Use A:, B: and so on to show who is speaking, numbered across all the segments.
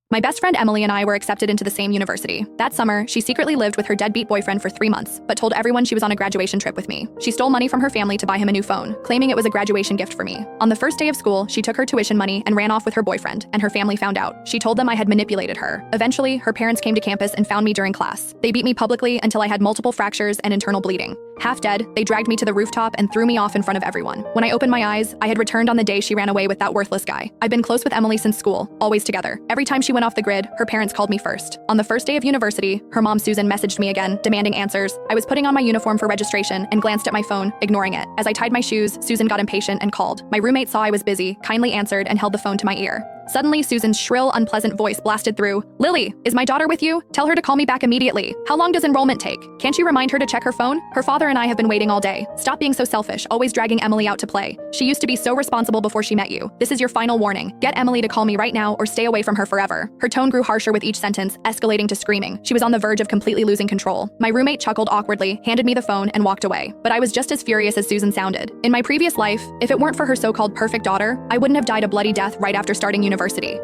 A: My best friend Emily and I were accepted into the same university. That summer, she secretly lived with her deadbeat boyfriend for 3 months, but told everyone she was on a graduation trip with me. She stole money from her family to buy him a new phone, claiming it was a graduation gift for me. On the first day of school, she took her tuition money and ran off with her boyfriend, and her family found out. She told them I had manipulated her. Eventually, her parents came to campus and found me during class. They beat me publicly until I had multiple fractures and internal bleeding. Half dead, they dragged me to the rooftop and threw me off in front of everyone. When I opened my eyes, I had returned on the day she ran away with that worthless guy. I've been close with Emily since school, always together. Every time she went off the grid, her parents called me first. On the first day of university, her mom Susan messaged me again, demanding answers. I was putting on my uniform for registration and glanced at my phone, ignoring it. As I tied my shoes, Susan got impatient and called. My roommate saw I was busy, kindly answered, and held the phone to my ear. Suddenly, Susan's shrill, unpleasant voice blasted through. "Lily, is my daughter with you? Tell her to call me back immediately. How long does enrollment take? Can't you remind her to check her phone? Her father and I have been waiting all day. Stop being so selfish, always dragging Emily out to play. She used to be so responsible before she met you. This is your final warning. Get Emily to call me right now or stay away from her forever." Her tone grew harsher with each sentence, escalating to screaming. She was on the verge of completely losing control. My roommate chuckled awkwardly, handed me the phone, and walked away. But I was just as furious as Susan sounded. In my previous life, if it weren't for her so-called perfect daughter, I wouldn't have died a bloody death right after starting university.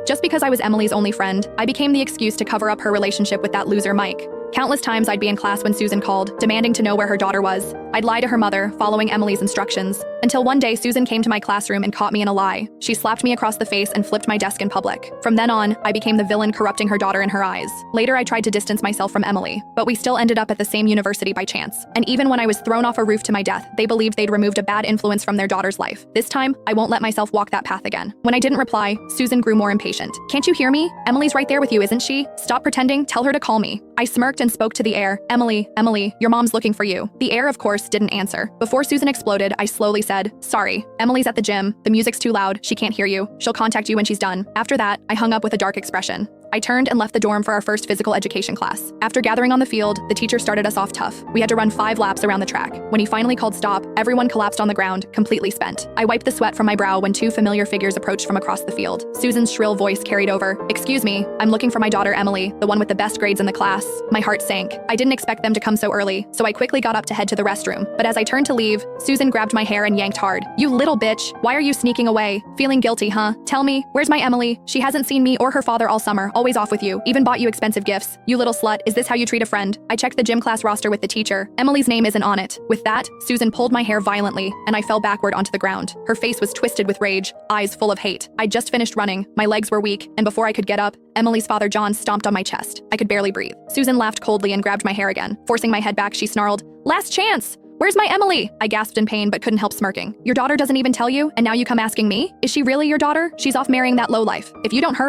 A: Just because I was Emily's only friend, I became the excuse to cover up her relationship with that loser Mike. Countless times I'd be in class when Susan called, demanding to know where her daughter was. I'd lie to her mother, following Emily's instructions. Until one day, Susan came to my classroom and caught me in a lie. She slapped me across the face and flipped my desk in public. From then on, I became the villain corrupting her daughter in her eyes. Later, I tried to distance myself from Emily, but we still ended up at the same university by chance. And even when I was thrown off a roof to my death, they believed they'd removed a bad influence from their daughter's life. This time, I won't let myself walk that path again. When I didn't reply, Susan grew more impatient. "Can't you hear me? Emily's right there with you, isn't she? Stop pretending, tell her to call me." I smirked and spoke to the air. "Emily, Emily, your mom's looking for you." The air, of course, didn't answer. Before Susan exploded, I slowly said, "Sorry, Emily's at the gym. The music's too loud. She can't hear you. She'll contact you when she's done." After that, I hung up with a dark expression. I turned and left the dorm for our first physical education class. After gathering on the field, the teacher started us off tough. We had to run 5 laps around the track. When he finally called stop, everyone collapsed on the ground, completely spent. I wiped the sweat from my brow when 2 familiar figures approached from across the field. Susan's shrill voice carried over. "Excuse me, I'm looking for my daughter Emily, the one with the best grades in the class." My heart sank. I didn't expect them to come so early, so I quickly got up to head to the restroom. But as I turned to leave, Susan grabbed my hair and yanked hard. "You little bitch, why are you sneaking away? Feeling guilty, huh? Tell me, where's my Emily? She hasn't seen me or her father all summer, always off with you. Even bought you expensive gifts. You little slut, is this how you treat a friend?" I checked the gym class roster with the teacher. Emily's name isn't on it. With that, Susan pulled my hair violently, and I fell backward onto the ground. Her face was twisted with rage, eyes full of hate. I'd just finished running, my legs were weak, and before I could get up, Emily's father John stomped on my chest. I could barely breathe. Susan laughed coldly and grabbed my hair again. Forcing my head back, she snarled, "Last chance! Where's my Emily?" I gasped in pain but couldn't help smirking. "Your daughter doesn't even tell you, and now you come asking me? Is she really your daughter? She's off marrying that lowlife. If you don't hurry..."